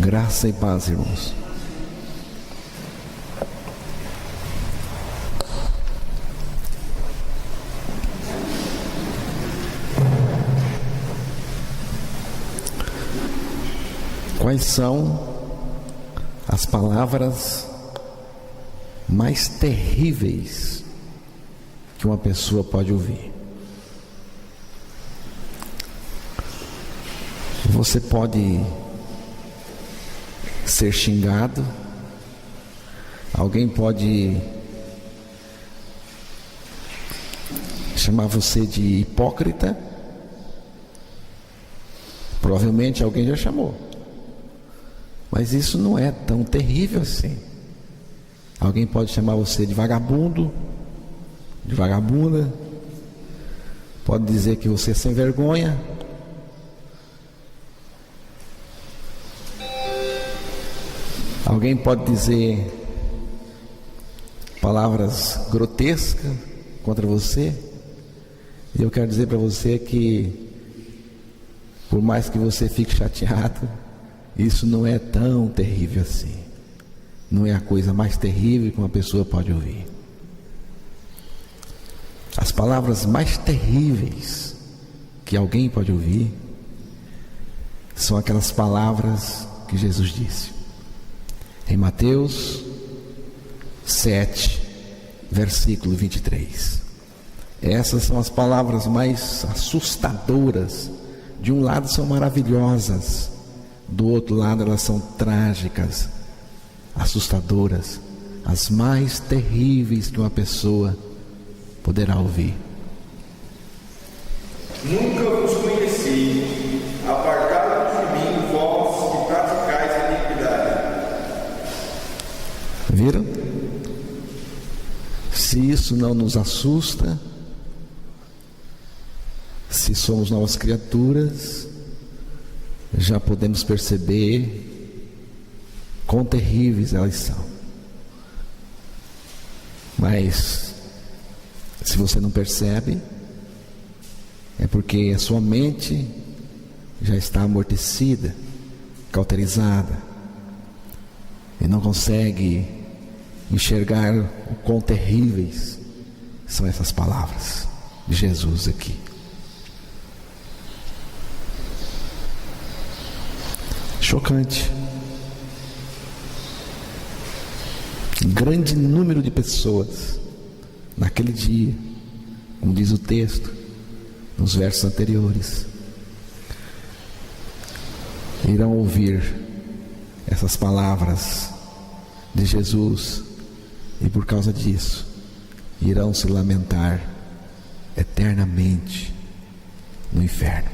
Graça e paz, irmãos. Quais são as palavras mais terríveis que uma pessoa pode ouvir? Você pode ser xingado, alguém pode chamar você de hipócrita, provavelmente alguém já chamou, mas isso não é tão terrível assim. Alguém pode chamar você de vagabundo, de vagabunda, pode dizer que você é sem vergonha. Alguém pode dizer palavras grotescas contra você. E eu quero dizer para você que, por mais que você fique chateado, isso não é tão terrível assim. Não é a coisa mais terrível que uma pessoa pode ouvir. As palavras mais terríveis que alguém pode ouvir são aquelas palavras que Jesus disse em Mateus 7, versículo 23. Essas são as palavras mais assustadoras. De um lado são maravilhosas, do outro lado elas são trágicas, assustadoras, as mais terríveis que uma pessoa poderá ouvir. Nunca vos conheci, apartai-vos de mim, vós que praticais a iniquidade. Viram? Se isso não nos assusta, se somos novas criaturas, já podemos perceber quão terríveis elas são. Mas se você não percebe, é porque a sua mente já está amortecida, cauterizada, e não consegue enxergar o quão terríveis são essas palavras de Jesus aqui. Chocante. Grande número de pessoas naquele dia, como diz o texto nos versos anteriores, irão ouvir essas palavras de Jesus e por causa disso irão se lamentar eternamente no inferno.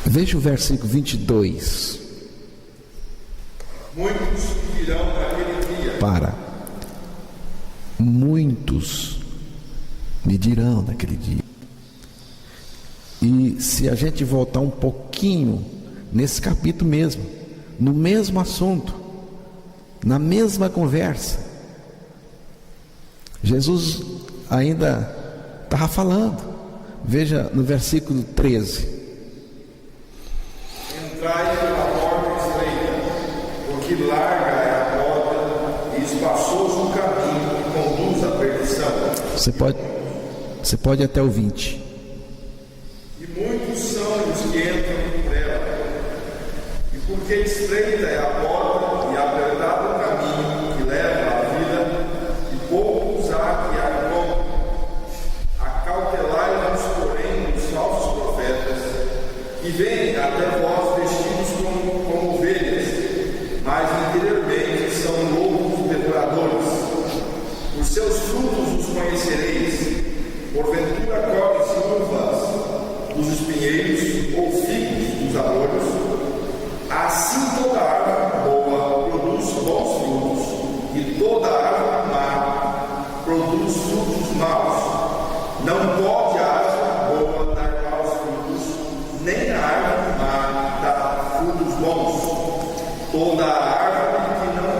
Veja o versículo 22. Muitos virão naquele dia. Muitos me dirão naquele dia. E se a gente voltar um pouquinho nesse capítulo mesmo, no mesmo assunto, na mesma conversa, Jesus ainda estava falando. Veja no versículo 13. Entrai pela porta estreita, porque larga é a porta e espaçoso o caminho que conduz à perdição. Você pode até o 20. E muitos são os que entram por ela. E porque estreita é a porta e apertado o caminho que leva à vida, e poucos há que a encontram. Acautelai-vos, porém, dos falsos profetas, que vêm até vós vestidos como ovelhas, mas interiormente são lobos devoradores. Por seus frutos os conhecereis. Porventura colhem-se uvas dos espinheiros ou figos dos abrolhos? Assim toda árvore boa produz bons frutos, e toda árvore má produz frutos maus. Não pode a árvore boa dar maus frutos, nem a árvore má dar frutos bons. Toda árvore que não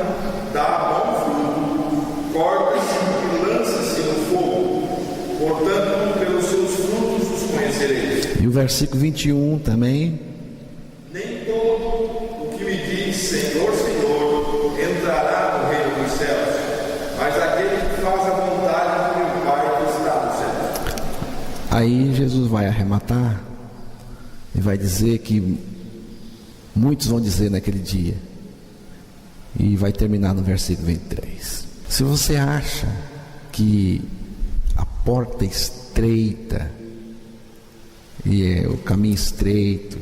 dá bom fruto, corta-se e lança-se no fogo. Portanto, pelos seus frutos os conhecereis. E o versículo 21 também. Nem Senhor, Senhor, entrará no reino dos céus, mas aquele que faz a vontade do meu Pai que está no céu. Aí Jesus vai arrematar e vai dizer que muitos vão dizer naquele dia, e vai terminar no versículo 23. Se você acha que a porta estreita e o caminho estreito,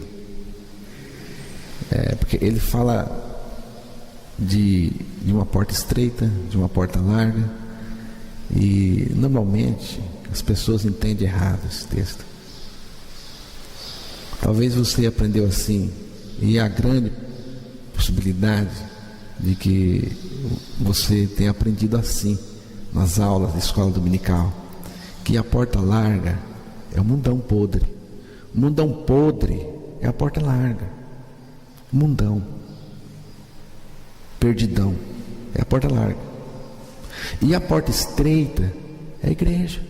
porque ele fala de uma porta estreita, de uma porta larga, e normalmente as pessoas entendem errado esse texto. Talvez você aprendeu assim, e há grande possibilidade de que você tenha aprendido assim nas aulas da escola dominical, que a porta larga é o mundão podre. O mundão podre é a porta larga. Mundão, perdidão, é a porta larga. E a porta estreita é a igreja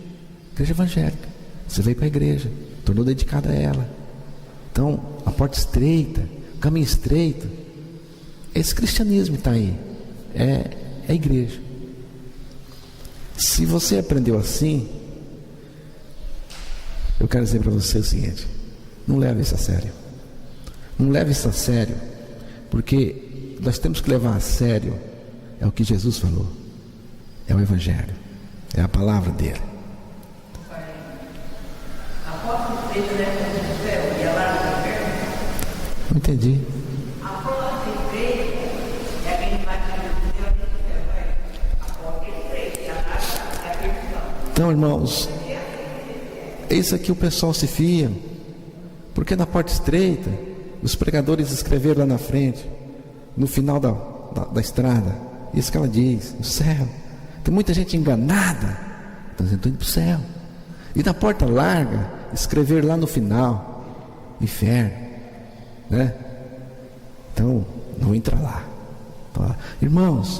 evangélica. Você veio para a igreja, tornou dedicado a ela. Então, a porta estreita, o caminho estreito, esse cristianismo está aí, é a igreja. Se você aprendeu assim, eu quero dizer para você o seguinte: não leve isso a sério. Não leve isso a sério, porque nós temos que levar a sério é o que Jesus falou, é o Evangelho, é a palavra dele. A porta estreita é do céu e a larga do inferno? Não entendi. A porta estreita é quem vai para o céu e do céu. A porta estreita e a larga é a perdição. Então, irmãos, isso aqui o pessoal se fia, porque na porta estreita os pregadores escreveram lá na frente, no final da estrada, isso que ela diz: o céu. Tem muita gente enganada, está dizendo: estou indo para o céu. E na porta larga, escrever lá no final: inferno, né? Então, não entra lá. Tá? Irmãos,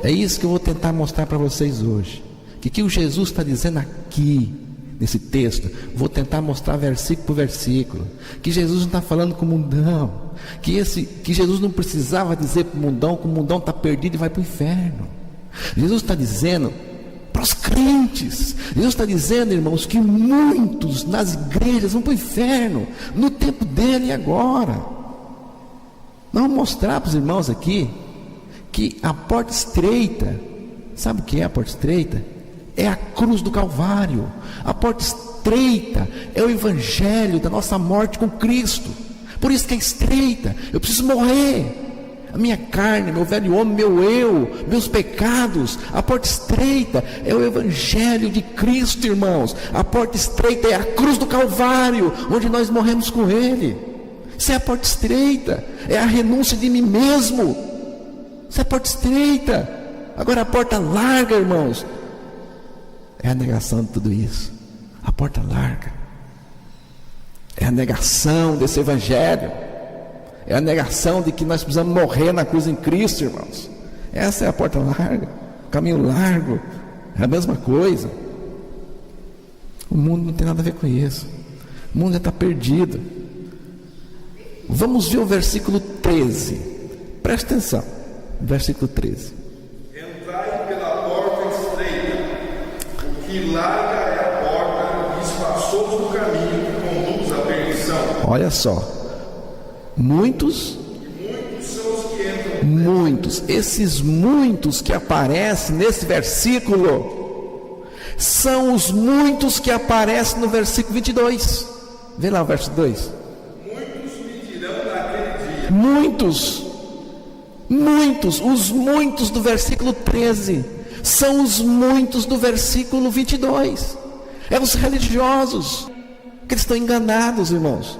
é isso que eu vou tentar mostrar para vocês hoje. Que o Jesus está dizendo aqui, nesse texto, vou tentar mostrar versículo por versículo, que Jesus não está falando com o mundão, que Jesus não precisava dizer para o mundão que o mundão está perdido e vai para o inferno. Jesus está dizendo para os crentes, Jesus está dizendo, irmãos, que muitos nas igrejas vão para o inferno, no tempo dele e agora. Nós vamos mostrar para os irmãos aqui, que a porta estreita, sabe o que é a porta estreita? É a cruz do Calvário. A porta estreita é o evangelho da nossa morte com Cristo. Por isso que é estreita. Eu preciso morrer. A minha carne, meu velho homem, meu eu, meus pecados. A porta estreita é o evangelho de Cristo, irmãos. A porta estreita é a cruz do Calvário, onde nós morremos com Ele. Isso é a porta estreita. É a renúncia de mim mesmo. Isso é a porta estreita. Agora a porta larga, irmãos, é a negação de tudo isso. A porta larga é a negação desse evangelho, é a negação de que nós precisamos morrer na cruz em Cristo, irmãos. Essa é a porta larga. O caminho largo é a mesma coisa. O mundo não tem nada a ver com isso. O mundo já está perdido. Vamos ver o versículo 13. Presta atenção, versículo 13. Entrai pela porta estreita, que larga é a porta e espaçoso o caminho que conduz à perdição. Olha só, muitos são os que entram. Muitos, esses muitos que aparecem nesse versículo, são os muitos que aparecem no versículo 22. Vê lá o verso 2. Muitos me dirão naquele dia. Muitos, os muitos do versículo 13 são os muitos do versículo 22. É os religiosos, que eles estão enganados, irmãos.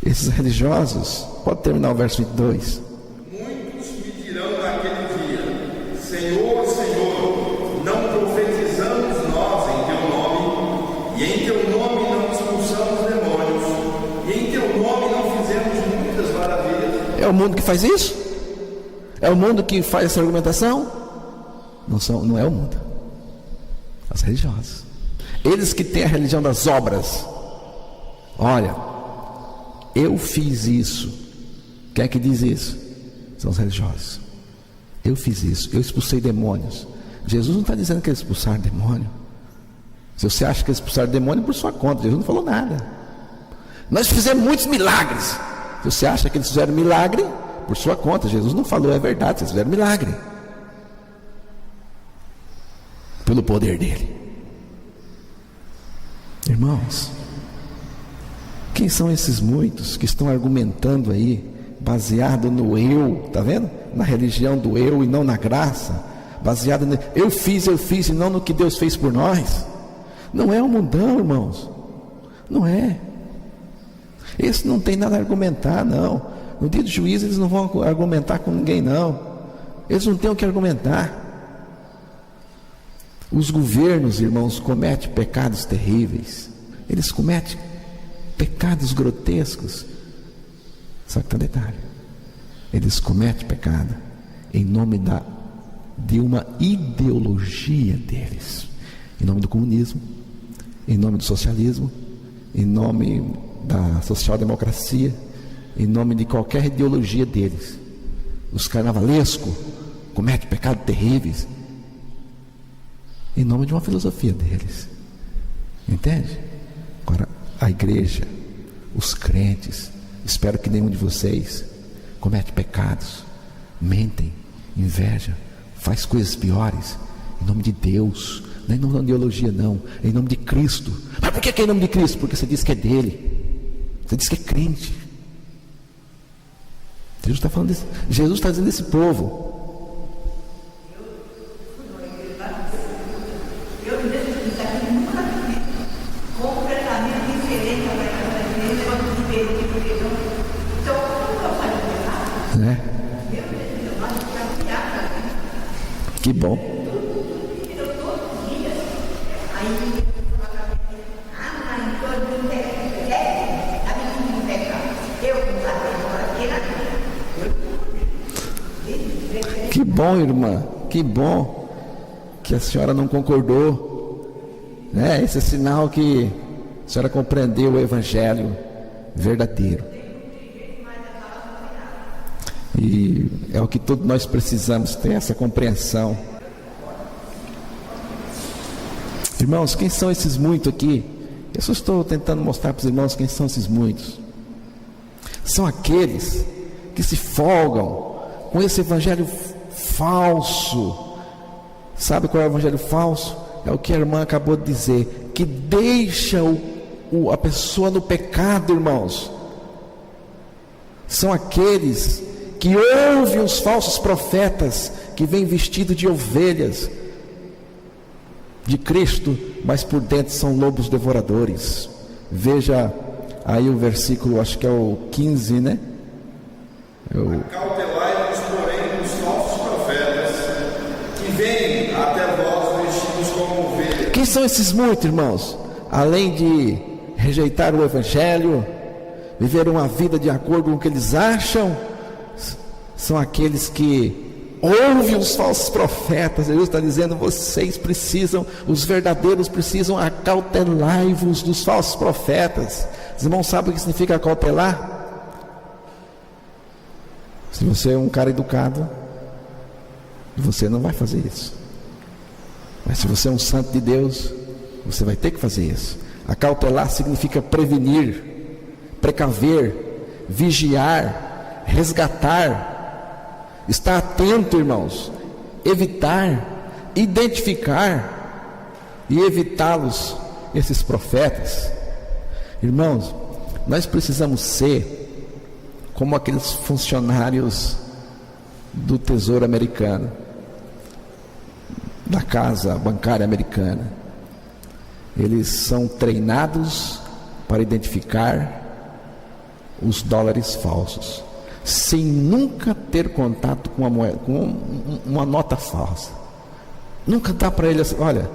Esses religiosos, pode terminar o verso 22. Muitos me dirão naquele dia: Senhor, Senhor, não profetizamos nós em teu nome, e em teu nome não expulsamos demônios, e em teu nome não fizemos muitas maravilhas. É o mundo que faz isso? É o mundo que faz essa argumentação? Não é o mundo. Os religiosos, eles que têm a religião das obras. Olha, eu fiz isso Quem é que diz isso? São os religiosos. Eu fiz isso, eu expulsei demônios. Jesus não está dizendo que eles expulsaram demônio. Se você acha que eles expulsaram demônio, por sua conta. Jesus não falou nada. Nós fizemos muitos milagres. Se você acha que eles fizeram milagre, por sua conta. Jesus não falou, é verdade, vocês fizeram milagre. Pelo poder dele. Irmãos, quem são esses muitos que estão argumentando aí, baseado no eu, tá vendo? Na religião do eu e não na graça, baseado no eu fiz e não no que Deus fez por nós. Não é o mundão, irmãos, não é. Esse não tem nada a argumentar, não. No dia do juízo eles não vão argumentar com ninguém, não. Eles não têm o que argumentar. Os governos, irmãos, cometem pecados terríveis. Eles cometem pecados grotescos. Só que tem um detalhe: eles cometem pecado em nome de uma ideologia deles, em nome do comunismo, em nome do socialismo, em nome da social-democracia, em nome de qualquer ideologia deles. Os carnavalescos cometem pecados terríveis em nome de uma filosofia deles. Entende? Agora, a igreja, os crentes, espero que nenhum de vocês comete pecados, mentem, inveja, faz coisas piores em nome de Deus. Não é em nome da ideologia, não, é em nome de Cristo. Mas por que é em nome de Cristo? Porque você diz que é dele, você diz que é crente. Jesus está falando disso. Jesus está dizendo desse povo. Que bom. Que bom, irmã. Que bom que a senhora não concordou. Esse é sinal que a senhora compreendeu o evangelho verdadeiro. E é o que todos nós precisamos ter, essa compreensão. Irmãos, quem são esses muitos aqui? Eu só estou tentando mostrar para os irmãos quem são esses muitos. São aqueles que se folgam com esse evangelho falso. Sabe qual é o evangelho falso? É o que a irmã acabou de dizer, que deixa a pessoa no pecado, irmãos. São aqueles que ouvem os falsos profetas, que vêm vestidos de ovelhas de Cristo, mas por dentro são lobos devoradores. Veja aí o versículo, acho que é o 15, né? Acautelai-vos, porém, dos falsos profetas, que vêm até vós vestidos como ovelhas. Quem são esses muitos, irmãos? Além de rejeitar o evangelho, viver uma vida de acordo com o que eles acham, são aqueles que ouvem os falsos profetas. Jesus está dizendo, vocês precisam, os verdadeiros precisam acautelai-vos dos falsos profetas. Os irmãos sabem o que significa acautelar? Se você é um cara educado, você não vai fazer isso. Mas se você é um santo de Deus, você vai ter que fazer isso. Acautelar significa prevenir, precaver, vigiar, resgatar. Estar atento, irmãos, evitar, identificar e evitá-los, esses profetas. Irmãos, nós precisamos ser como aqueles funcionários do Tesouro americano, da Casa Bancária Americana. Eles são treinados para identificar os dólares falsos, sem nunca ter contato com uma moeda, com uma nota falsa. Nunca dá para ele assim, olha,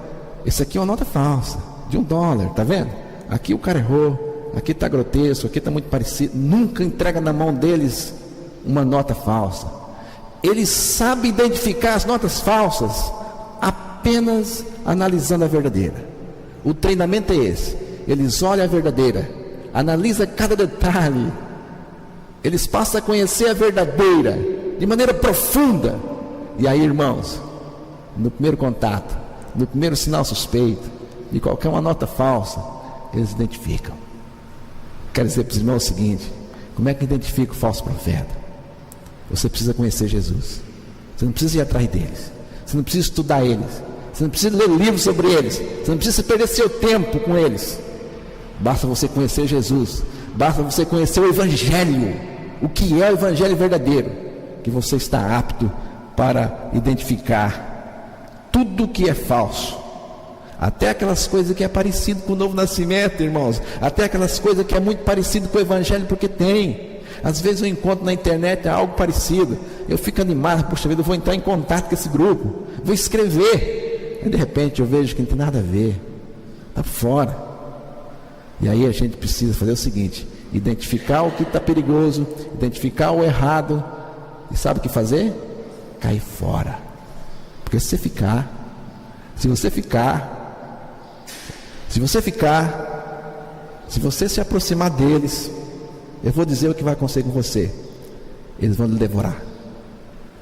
esse aqui é uma nota falsa, de $1, tá vendo? Aqui o cara errou, aqui está grotesco, aqui está muito parecido. Nunca entrega na mão deles uma nota falsa. Eles sabem identificar as notas falsas apenas analisando a verdadeira. O treinamento é esse. Eles olham a verdadeira, analisam cada detalhe. eles passam a conhecer a verdadeira, de maneira profunda. E aí, irmãos, no primeiro contato, no primeiro sinal suspeito, de qualquer uma nota falsa, eles identificam. Quero dizer para os irmãos o seguinte: como é que identifica o falso profeta? Você precisa conhecer Jesus. Você não precisa ir atrás deles, você não precisa estudar eles, você não precisa ler livros sobre eles, você não precisa perder seu tempo com eles. Basta você conhecer Jesus, basta você conhecer o Evangelho, o que é o Evangelho verdadeiro, que você está apto para identificar tudo que é falso, até aquelas coisas que é parecido com o novo nascimento, irmãos, até aquelas coisas que é muito parecido com o Evangelho, porque tem. Às vezes eu encontro na internet algo parecido, eu fico animado, puxa vida, eu vou entrar em contato com esse grupo, vou escrever, e de repente eu vejo que não tem nada a ver, está fora. E aí a gente precisa fazer o seguinte: identificar o que está perigoso, identificar o errado, e sabe o que fazer? Cair fora. Porque se você se aproximar deles, eu vou dizer o que vai acontecer com você: eles vão lhe devorar,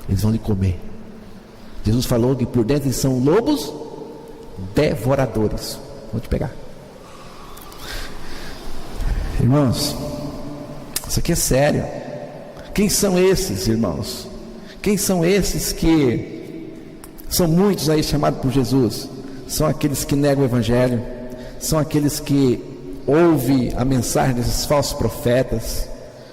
eles vão lhe comer. Jesus falou que por dentro eles são lobos devoradores, vão te pegar. Irmãos, isso aqui é sério. Quem são esses, irmãos? Quem são esses que são muitos aí chamados por Jesus? São aqueles que negam o Evangelho, são aqueles que ouvem a mensagem desses falsos profetas,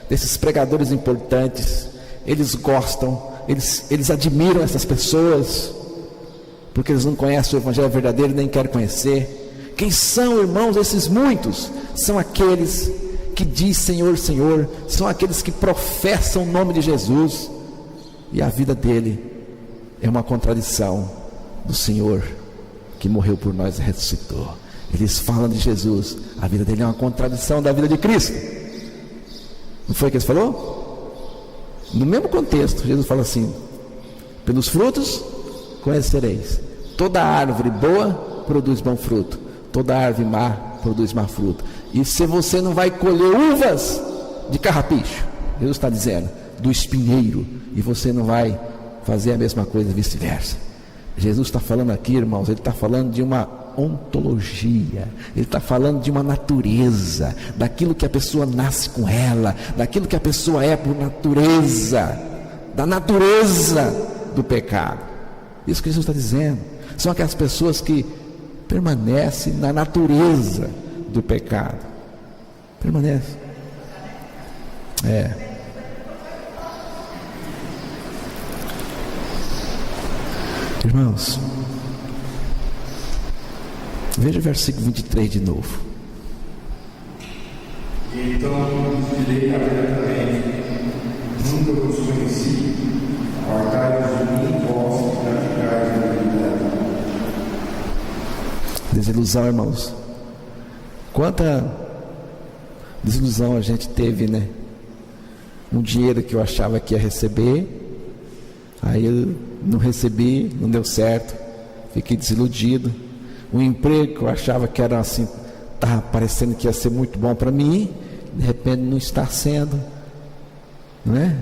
desses pregadores importantes. Eles gostam, eles admiram essas pessoas, porque eles não conhecem o Evangelho verdadeiro, nem querem conhecer. Quem são, irmãos, esses muitos? São aqueles que dizem Senhor, Senhor, são aqueles que professam o nome de Jesus, e a vida dele é uma contradição do Senhor que morreu por nós e ressuscitou. Eles falam de Jesus, a vida dele é uma contradição da vida de Cristo. Não foi o que ele falou? No mesmo contexto, Jesus fala assim: pelos frutos conhecereis. Toda árvore boa produz bom fruto, toda árvore má produz má fruto. E se você não vai colher uvas de carrapicho, Jesus está dizendo, do espinheiro, e você não vai fazer a mesma coisa, vice-versa. Jesus está falando aqui, irmãos, ele está falando de uma ontologia, ele está falando de uma natureza, daquilo que a pessoa nasce com ela, daquilo que a pessoa é por natureza, da natureza do pecado. Isso que Jesus está dizendo. São aquelas pessoas que permanecem na natureza do pecado. Permanece. Irmãos, veja o versículo 23 de novo. E então lhes direi abertamente: nunca vos conheci, apartai-vos de mim, vós que praticais a iniquidade. Desilusão, irmãos. Quanta desilusão a gente teve, né? Um dinheiro que eu achava que ia receber, aí eu não recebi, não deu certo, fiquei desiludido. Um emprego que eu achava que era assim, estava parecendo que ia ser muito bom para mim, de repente não está sendo, não é?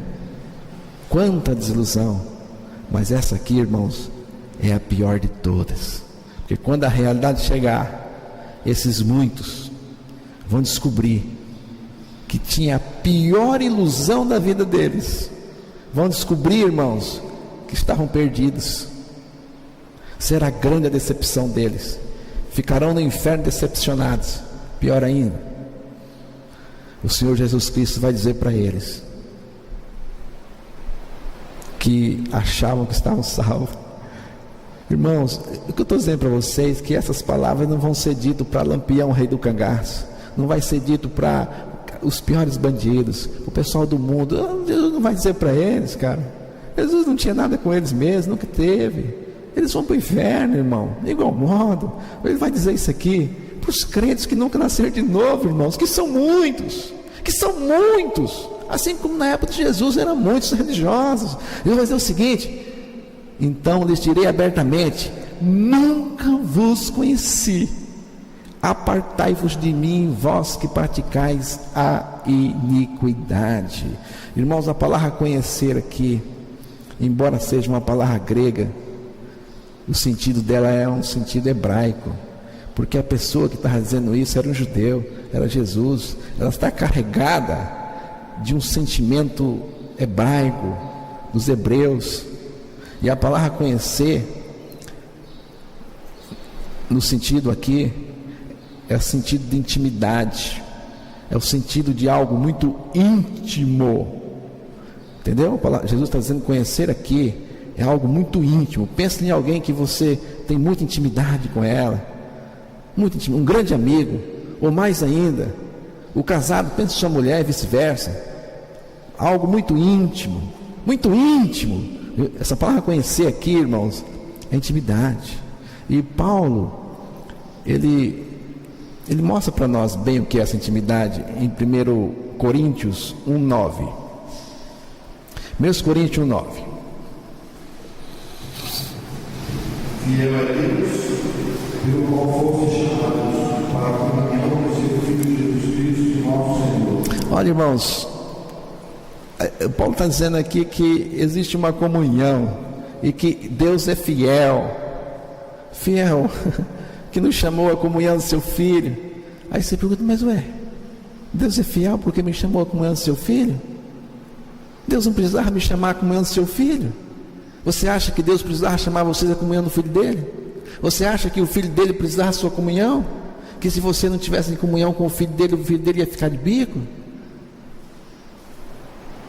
Quanta desilusão. Mas essa aqui, irmãos, é a pior de todas, porque quando a realidade chegar, esses muitos vão descobrir que tinha a pior ilusão da vida deles. Vão descobrir, irmãos, que estavam perdidos. Será grande a decepção deles. Ficarão no inferno decepcionados. Pior ainda, o Senhor Jesus Cristo vai dizer para eles que achavam que estavam salvos. Irmãos, o que eu estou dizendo para vocês é que essas palavras não vão ser ditas para Lampião, rei do cangaço, não vai ser dito para os piores bandidos, o pessoal do mundo. Jesus não vai dizer para eles, cara. Jesus não tinha nada com eles mesmo, nunca teve. Eles vão para o inferno, irmão, de igual modo. Ele vai dizer isso aqui para os crentes que nunca nasceram de novo, irmãos, que são muitos, assim como na época de Jesus eram muitos religiosos. Ele vai dizer o seguinte: então lhes direi abertamente: nunca vos conheci, Apartai-vos de mim, vós que praticais a iniquidade. Irmãos, a palavra conhecer aqui, embora seja uma palavra grega, o sentido dela é um sentido hebraico, porque a pessoa que estava dizendo isso era um judeu, era Jesus. Ela está carregada de um sentimento hebraico, dos hebreus. E a palavra conhecer, no sentido aqui, é o sentido de intimidade, é o sentido de algo muito íntimo, entendeu? Jesus está dizendo conhecer aqui é algo muito íntimo. Pensa em alguém que você tem muita intimidade com ela, muito íntimo, um grande amigo, ou mais ainda, o casado, pensa em sua mulher e vice-versa, algo muito íntimo, muito íntimo. Essa palavra conhecer aqui, irmãos, é intimidade. E Paulo, ele mostra para nós bem o que é essa intimidade em 1 Coríntios 1:9. 1 Coríntios 1:9. Fiel é Deus, pelo qual fomos chamados para a comunhão do seu Filho Jesus Cristo, nosso Senhor. Olha, irmãos, Paulo está dizendo aqui que existe uma comunhão e que Deus é fiel, que nos chamou à comunhão do seu Filho. Aí você pergunta, mas Deus é fiel porque me chamou à comunhão do seu Filho? Deus não precisava me chamar à comunhão do seu Filho? Você acha que Deus precisava chamar vocês à comunhão do Filho dele? Você acha que o Filho dele precisava da sua comunhão? Que se você não tivesse em comunhão com o Filho dele ia ficar de bico?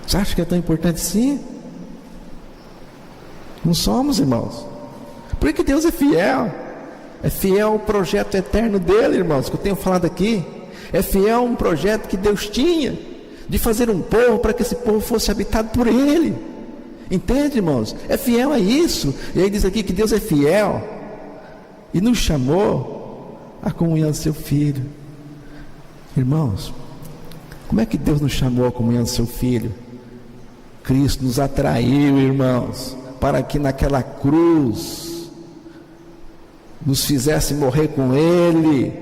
Você acha que é tão importante assim? Não somos, irmãos. Porque Deus é fiel. É fiel ao projeto eterno dele, irmãos, que eu tenho falado aqui. É fiel a um projeto que Deus tinha, de fazer um povo para que esse povo fosse habitado por ele. Entende, irmãos? É fiel a isso. E aí diz aqui que Deus é fiel e nos chamou à comunhão do seu Filho. Irmãos, como é que Deus nos chamou à comunhão do seu Filho? Cristo nos atraiu, irmãos, para que naquela cruz nos fizesse morrer com Ele,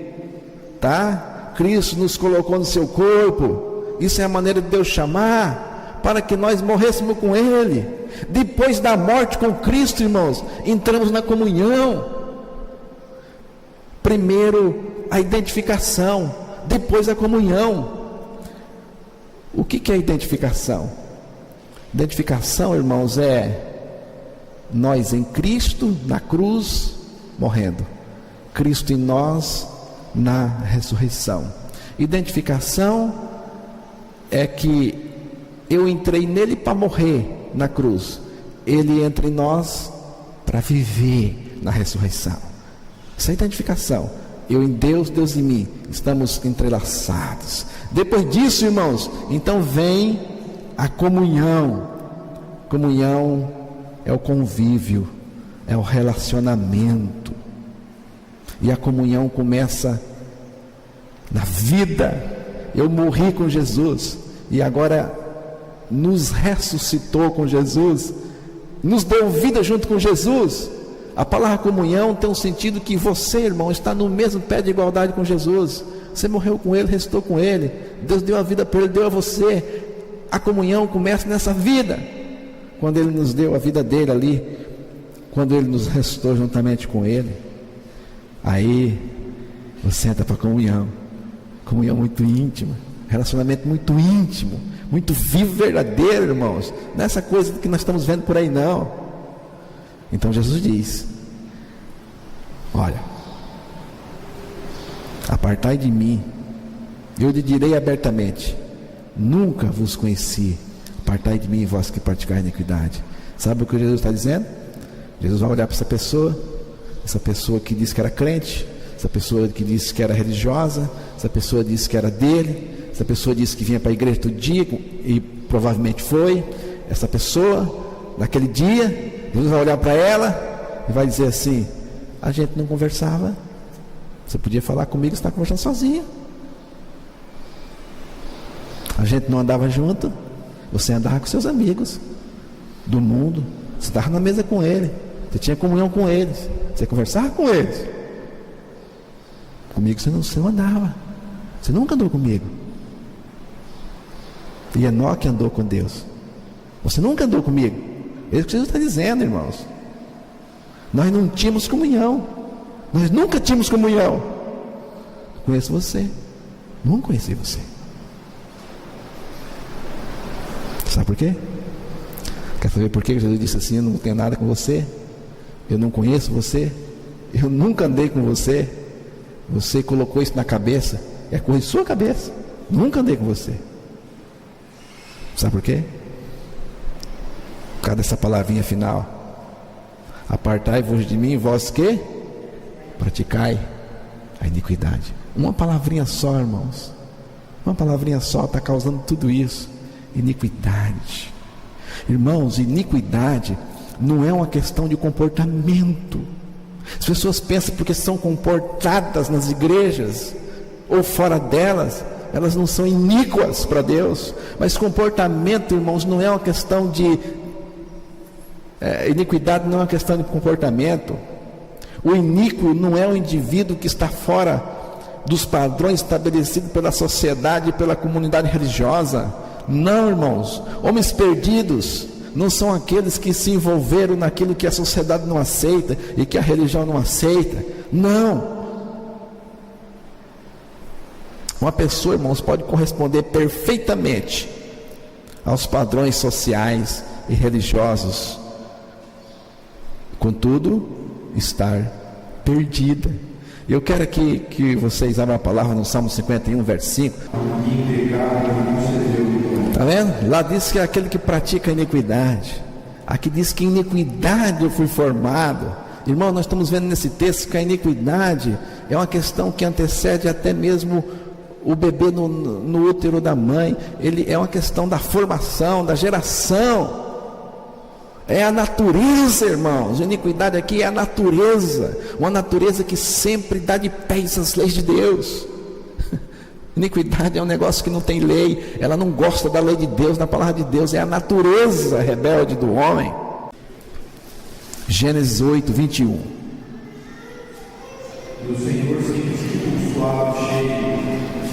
tá? Cristo nos colocou no seu corpo. Isso é a maneira de Deus chamar, para que nós morrêssemos com Ele. Depois da morte com Cristo, irmãos, entramos na comunhão. Primeiro a identificação, depois a comunhão. O que é identificação? Identificação, irmãos, é nós em Cristo, na cruz, morrendo, Cristo em nós, na ressurreição. Identificação é que eu entrei nele para morrer na cruz, ele entra em nós para viver na ressurreição. Isso é identificação. Eu em Deus, Deus em mim, estamos entrelaçados. Depois disso, irmãos, então vem a comunhão. Comunhão é o convívio, é o relacionamento. E a comunhão começa na vida. Eu morri com Jesus e agora nos ressuscitou com Jesus, nos deu vida junto com Jesus. A palavra comunhão tem um sentido que você, irmão, está no mesmo pé de igualdade com Jesus. Você morreu com Ele, ressuscitou com Ele, Deus deu a vida para Ele, deu a você. A comunhão começa nessa vida, quando Ele nos deu a vida dele ali, quando Ele nos ressuscitou juntamente com Ele. Aí você entra para a comunhão muito íntima, relacionamento muito íntimo, muito vivo, verdadeiro, irmãos. Não é essa coisa que nós estamos vendo por aí, não. Então Jesus diz: olha, apartai de mim, eu lhe direi abertamente, nunca vos conheci. Apartai de mim, vós que praticais iniquidade. Sabe o que Jesus está dizendo? Jesus vai olhar para essa pessoa que disse que era crente, essa pessoa que disse que era religiosa, essa pessoa disse que era dele, essa pessoa disse que vinha para a igreja todo dia, e provavelmente foi. Essa pessoa, naquele dia, Jesus vai olhar para ela e vai dizer assim: a gente não conversava, você podia falar comigo, você está conversando sozinho. A gente não andava junto, você andava com seus amigos do mundo, você estava na mesa com ele, você tinha comunhão com eles, você conversava com eles. Comigo você não andava. Você nunca andou comigo. E Enoque andou com Deus. Você nunca andou comigo. É isso que Jesus está dizendo, irmãos. Nós não tínhamos comunhão. Nós nunca tínhamos comunhão. Eu conheço você. Não conheci você. Sabe por quê? Quer saber por que Jesus disse assim: eu não tenho nada com você, eu não conheço você, eu nunca andei com você. Você colocou isso na cabeça, é coisa de sua cabeça. Nunca andei com você. Sabe por quê? Por causa dessa palavrinha final: apartai-vos de mim, vós que praticai a iniquidade. Uma palavrinha só, irmãos, uma palavrinha só está causando tudo isso. Iniquidade. Irmãos, iniquidade não é uma questão de comportamento. As pessoas pensam porque são comportadas nas igrejas ou fora delas, elas não são iníquas para Deus. Mas comportamento, irmãos, não é uma questão de iniquidade não é uma questão de comportamento. O iníquo não é um indivíduo que está fora dos padrões estabelecidos pela sociedade e pela comunidade religiosa. Não, irmãos. Homens perdidos não são aqueles que se envolveram naquilo que a sociedade não aceita e que a religião não aceita. Não. Uma pessoa, irmãos, pode corresponder perfeitamente aos padrões sociais e religiosos, contudo, estar perdida. Eu quero que vocês abram a palavra no Salmo 51, verso 5. Está vendo? Lá diz que é aquele que pratica a iniquidade. Aqui diz que em iniquidade eu fui formado. Irmão, nós estamos vendo nesse texto que a iniquidade é uma questão que antecede até mesmo o bebê no útero da mãe. Ele é uma questão da formação, da geração. É a natureza, irmãos. A iniquidade aqui é a natureza. Uma natureza que sempre dá de pés às leis de Deus. Iniquidade é um negócio que não tem lei. Ela não gosta da lei de Deus, da palavra de Deus. É a natureza rebelde do homem. Gênesis 8, 21. E o Senhor sentiu o suave cheiro.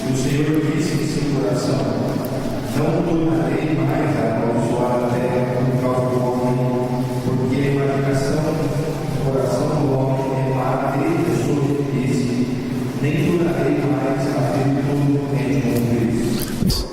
E o Senhor disse em seu coração: não tornarei mais a amaldiçoar a terra por causa do homem, porque a imaginação do coração do homem é má desde a sua velhice, nem tornarei mais a ver todo em isso.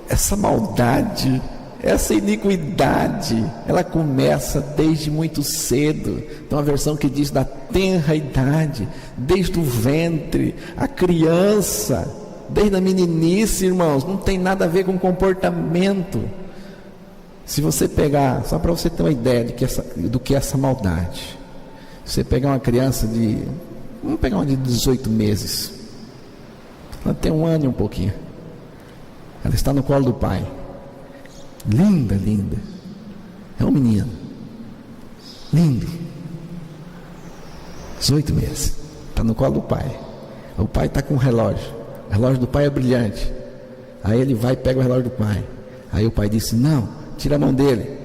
Essa maldade, essa iniquidade, ela começa desde muito cedo. Tem uma versão que diz da tenra idade, desde o ventre, a criança, desde a meninice, irmãos. Não tem nada a ver com comportamento. Se você pegar, só para você ter uma ideia do que é essa maldade, você pegar uma criança vamos pegar uma de 18 meses, ela tem 1 ano e um pouquinho, ela está no colo do pai, linda, linda, é um menino, lindo, 18 meses, está no colo do pai. O pai está com um relógio, o relógio do pai é brilhante. Aí ele vai e pega o relógio do pai. Aí o pai disse: não, tira a mão dele.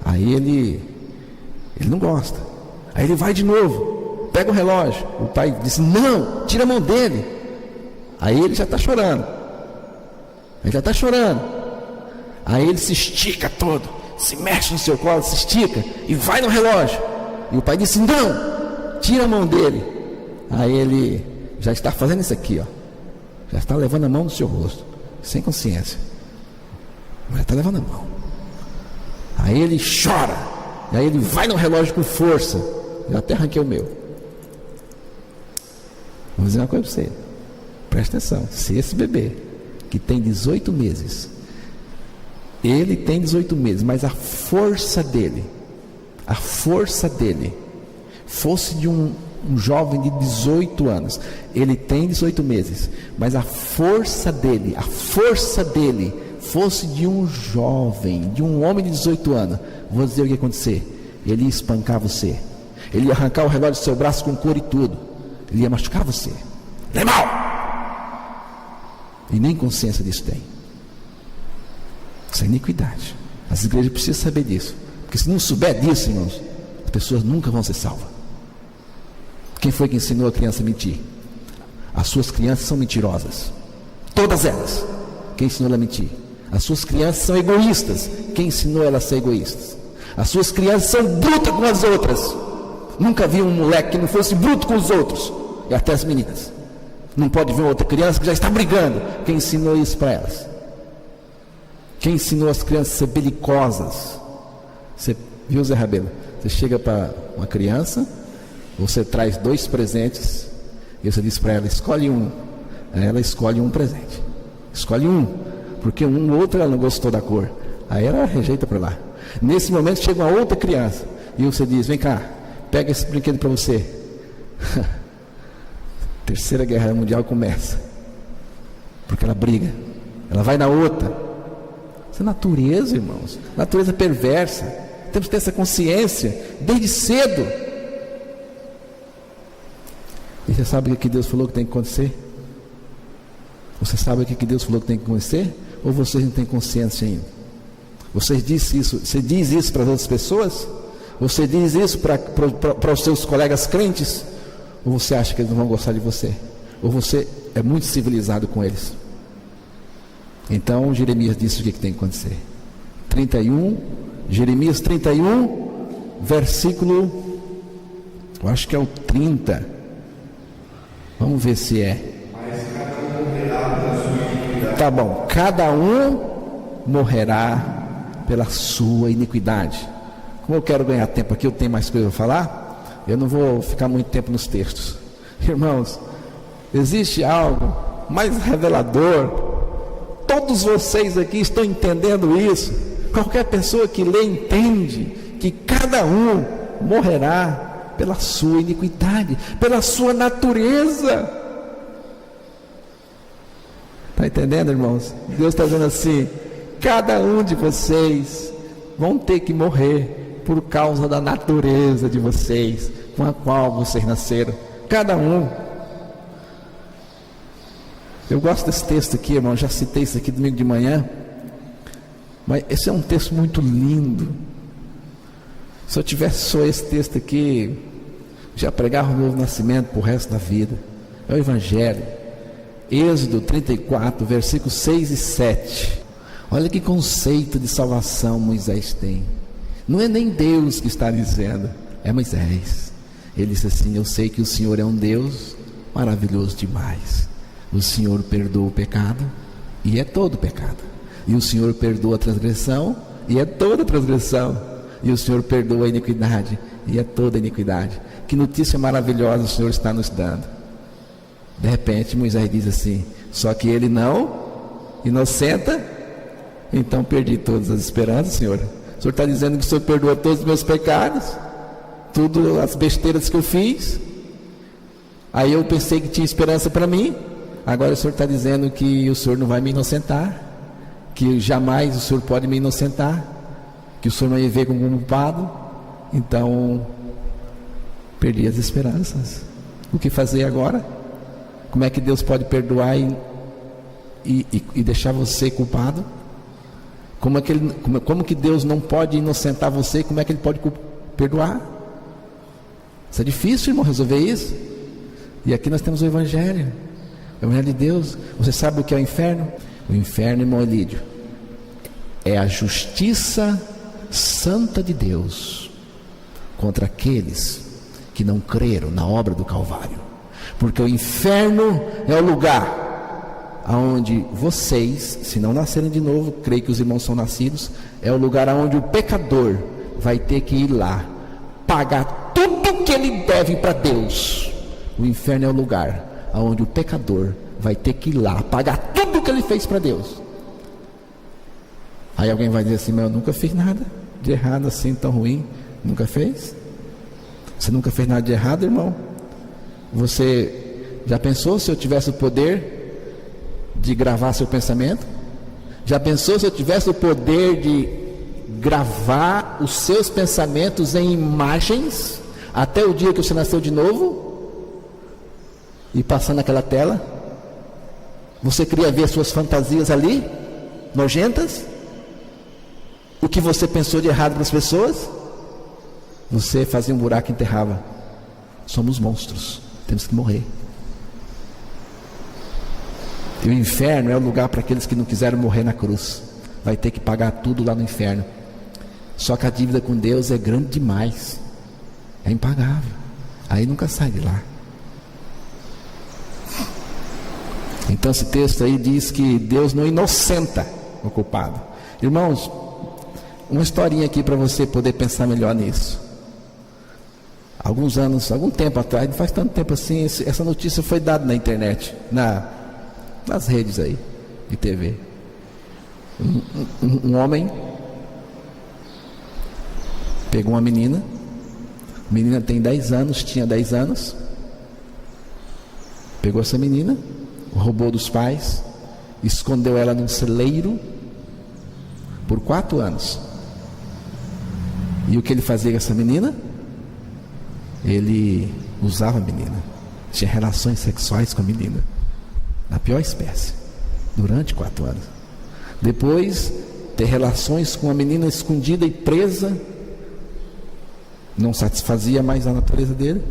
Aí ele não gosta. Aí ele vai de novo, pega o relógio. O pai disse: não, tira a mão dele. Aí ele já está chorando. Aí ele se estica todo, se mexe no seu colo, se estica e vai no relógio. E o pai disse: não, tira a mão dele. Aí ele já está fazendo isso aqui, ó. Já está levando a mão no seu rosto, sem consciência, mas já está levando a mão. Aí ele chora, e aí ele vai no relógio com força. Eu até arranquei o meu. Vou dizer uma coisa para você, presta atenção. Se esse bebê que tem 18 meses, ele tem 18 meses, mas a força dele fosse de um jovem de 18 anos, ele tem 18 meses, mas a força dele fosse de um jovem, de um homem de 18 anos, vou dizer o que ia acontecer: ele ia espancar você, ele ia arrancar o relógio do seu braço com couro e tudo, ele ia machucar você, ele é mau, e nem consciência disso tem. Isso é iniquidade. As igrejas precisam saber disso, porque se não souber disso, irmãos, as pessoas nunca vão ser salvas. Quem foi que ensinou a criança a mentir? As suas crianças são mentirosas. Todas elas. Quem ensinou ela a mentir? As suas crianças são egoístas. Quem ensinou ela a ser egoístas? As suas crianças são brutas com as outras. Nunca vi um moleque que não fosse bruto com os outros. E até as meninas. Não pode ver outra criança que já está brigando. Quem ensinou isso para elas? Quem ensinou as crianças a ser belicosas? Você viu, Zé Rabelo? Você chega para uma criança, você traz 2 presentes e você diz para ela, escolhe um. Aí ela escolhe um presente. Escolhe um, porque o outro ela não gostou da cor. Aí ela rejeita para lá. Nesse momento chega uma outra criança e você diz, vem cá, pega esse brinquedo para você. Terceira Guerra Mundial começa, porque ela briga, ela vai na outra. Isso é natureza, irmãos. Natureza perversa. Temos que ter essa consciência desde cedo. E você sabe o que Deus falou que tem que acontecer? Você sabe o que Deus falou que tem que acontecer? Ou vocês não têm consciência ainda? Você diz isso para as outras pessoas? Você diz isso para os seus colegas crentes? Ou você acha que eles não vão gostar de você? Ou você é muito civilizado com eles? Então Jeremias disse o que tem que acontecer. 31, Jeremias 31, versículo, eu acho que é o 30. Vamos ver se é. Tá bom, cada um morrerá pela sua iniquidade. Como eu quero ganhar tempo aqui, eu tenho mais coisa para falar, eu não vou ficar muito tempo nos textos. Irmãos, existe algo mais revelador. Todos vocês aqui estão entendendo isso. Qualquer pessoa que lê entende que cada um morrerá pela sua iniquidade, pela sua natureza. Está entendendo, irmãos? Deus está dizendo assim, cada um de vocês vão ter que morrer por causa da natureza de vocês, com a qual vocês nasceram. Cada um. Eu gosto desse texto aqui, irmão, já citei isso aqui domingo de manhã, mas esse é um texto muito lindo. Se eu tivesse só esse texto aqui, já pregava o novo nascimento para o resto da vida. É o Evangelho. Êxodo 34, versículos 6 e 7. Olha que conceito de salvação Moisés tem. Não é nem Deus que está dizendo, é Moisés. Ele disse assim, eu sei que o Senhor é um Deus maravilhoso demais. O Senhor perdoa o pecado, e é todo pecado. E o Senhor perdoa a transgressão, e é toda transgressão. E o Senhor perdoa a iniquidade, e é toda iniquidade. Que notícia maravilhosa o Senhor está nos dando. De repente Moisés diz assim, só que ele não inocenta, então perdi todas as esperanças, Senhor. O Senhor está dizendo que o Senhor perdoa todos os meus pecados, tudo as besteiras que eu fiz. Aí eu pensei que tinha esperança para mim. Agora o Senhor está dizendo que o Senhor não vai me inocentar, que jamais o Senhor pode me inocentar, que o Senhor não ia ver como culpado. Então perdi as esperanças. O que fazer agora? Como é que Deus pode perdoar e deixar você culpado? Como que Deus não pode inocentar você? Como é que Ele pode perdoar? Isso é difícil, irmão, resolver isso. E aqui nós temos o Evangelho. O Evangelho de Deus. Você sabe o que é o inferno? O inferno, irmão Elídio, é a justiça santa de Deus contra aqueles que não creram na obra do Calvário. Porque o inferno é o lugar aonde vocês, se não nascerem de novo, creio que os irmãos são nascidos, é o lugar aonde o pecador vai ter que ir lá pagar tudo que ele deve para Deus. O inferno é o lugar aonde o pecador vai ter que ir lá pagar tudo que ele fez para Deus. Aí alguém vai dizer assim, mas eu nunca fiz nada de errado assim, tão ruim. Nunca fez? Você nunca fez nada de errado, irmão? Você já pensou se eu tivesse o poder de gravar seu pensamento? Já pensou se eu tivesse o poder de gravar os seus pensamentos em imagens até o dia que você nasceu de novo e passar naquela tela? Você queria ver suas fantasias ali, nojentas? O que você pensou de errado para as pessoas? Você fazia um buraco e enterrava. Somos monstros, temos que morrer. E o inferno é o lugar para aqueles que não quiseram morrer na cruz. Vai ter que pagar tudo lá no inferno. Só que a dívida com Deus é grande demais, é impagável. Aí nunca sai de lá. Então esse texto aí diz que Deus não inocenta o culpado. Irmãos, uma historinha aqui para você poder pensar melhor nisso. Algum tempo atrás, não faz tanto tempo assim, essa notícia foi dada na internet, nas redes aí de TV. Um homem pegou uma menina, a menina tem 10 anos, tinha 10 anos, pegou essa menina, roubou dos pais, escondeu ela num celeiro por 4 anos. E o que ele fazia com essa menina? Ele usava a menina, tinha relações sexuais com a menina, na pior espécie, durante 4 anos. Depois, ter relações com a menina escondida e presa, não satisfazia mais a natureza dele.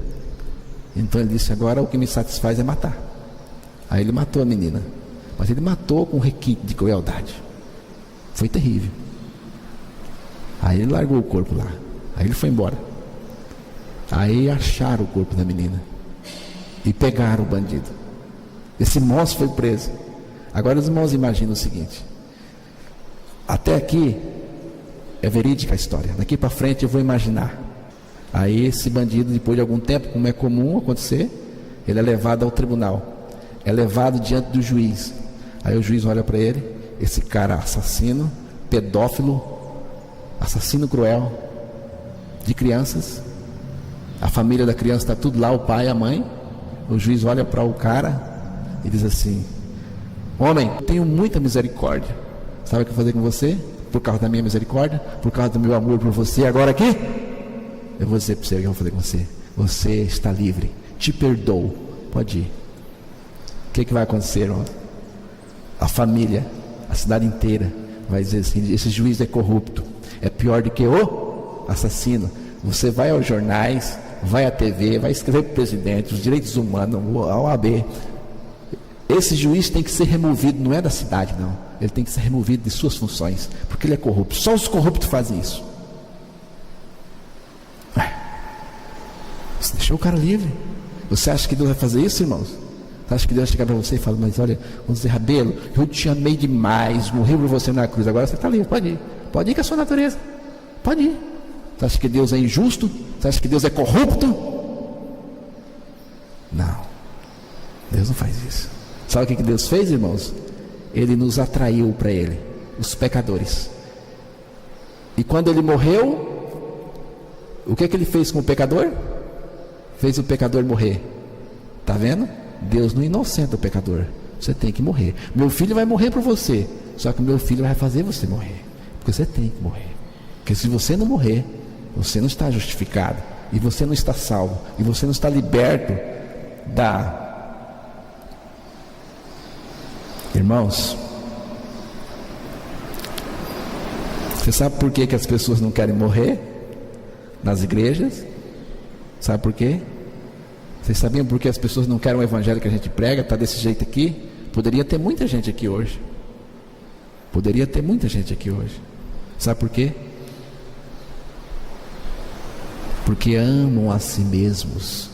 Então ele disse: agora o que me satisfaz é matar. Aí ele matou a menina, mas ele matou com requinte de crueldade. Foi terrível. Aí ele largou o corpo lá, aí ele foi embora. Aí acharam o corpo da menina e pegaram o bandido. Esse moço foi preso. Agora os irmãos imaginam o seguinte: até aqui é verídica a história, daqui para frente eu vou imaginar. Aí esse bandido, depois de algum tempo, como é comum acontecer, ele é levado ao tribunal, é levado diante do juiz. Aí o juiz olha para ele: esse cara assassino, pedófilo, assassino cruel de crianças, a família da criança está tudo lá, o pai, a mãe. O juiz olha para o cara e diz assim: homem, tenho muita misericórdia. Sabe o que eu vou fazer com você? Por causa da minha misericórdia, por causa do meu amor por você, agora aqui eu vou dizer para você o que eu vou fazer com você. Você está livre, te perdoo, pode ir. O que vai acontecer, irmão? A família, a cidade inteira vai dizer assim: esse juiz é corrupto, é pior do que o assassino. Você vai aos jornais, vai à TV, vai escrever para o presidente, os direitos humanos, a OAB. Esse juiz tem que ser removido, não é da cidade não, ele tem que ser removido de suas funções, porque ele é corrupto. Só os corruptos fazem isso. Você deixou o cara livre. Você acha que Deus vai fazer isso, irmãos? Você acha que Deus vai chegar para você e falar: mas olha, vamos dizer, Rabelo, eu te amei demais, morri por você na cruz, agora você está livre, pode ir com a sua natureza, pode ir. Você acha que Deus é injusto? Você acha que Deus é corrupto? Não, Deus não faz isso. Sabe o que Deus fez, irmãos? Ele nos atraiu para Ele, os pecadores. E quando Ele morreu, o que Ele fez com o pecador? Fez o pecador morrer. Está vendo? Deus não inocenta o pecador. Você tem que morrer. Meu filho vai morrer por você, só que meu filho vai fazer você morrer, porque você tem que morrer. Porque se você não morrer, você não está justificado, e você não está salvo, e você não está liberto da... Irmãos, você sabe por que as pessoas não querem morrer nas igrejas? Sabe por quê? Vocês sabiam por que as pessoas não querem o evangelho que a gente prega? Está desse jeito aqui? Poderia ter muita gente aqui hoje. Poderia ter muita gente aqui hoje. Sabe por quê? Porque amam a si mesmos.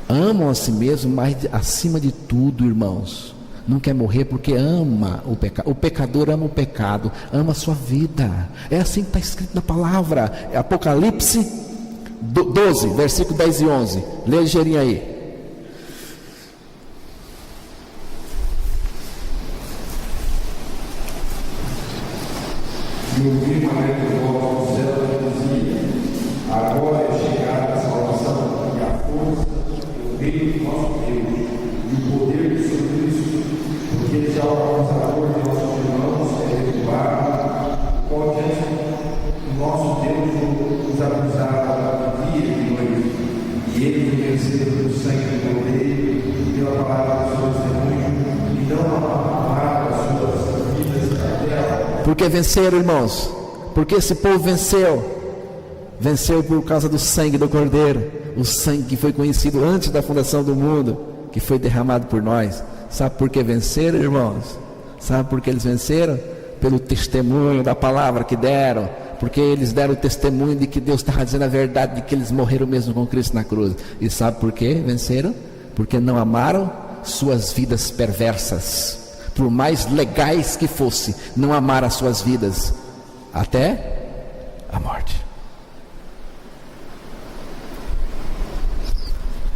Amam a si mesmos, mas acima de tudo, irmãos, não quer morrer porque ama o pecado. O pecador ama o pecado, ama a sua vida. É assim que está escrito na palavra. Apocalipse 12, versículo 10 e 11. Lê ligeirinho aí. E ouvi uma grande voz do céu que dizia: agora é chegada a salvação e a força, o reino do nosso Deus e o poder do seu Cristo, porque já o acusador de nossos irmãos é derrubado, o qual diante do nosso Deus nos acusava de dia e de noite, e ele venceu pelo sangue do Cordeiro e pela palavra do seu testemunho, e não amaram as suas vidas até a morte. Porque venceram, irmãos? Porque esse povo venceu por causa do sangue do Cordeiro, o sangue que foi conhecido antes da fundação do mundo, que foi derramado por nós. Sabe por que venceram, irmãos? Sabe por que eles venceram? Pelo testemunho da palavra que deram, porque eles deram o testemunho de que Deus estava dizendo a verdade, de que eles morreram mesmo com Cristo na cruz. E sabe por que venceram? Porque não amaram suas vidas perversas, por mais legais que fosse, não amaram as suas vidas até a morte.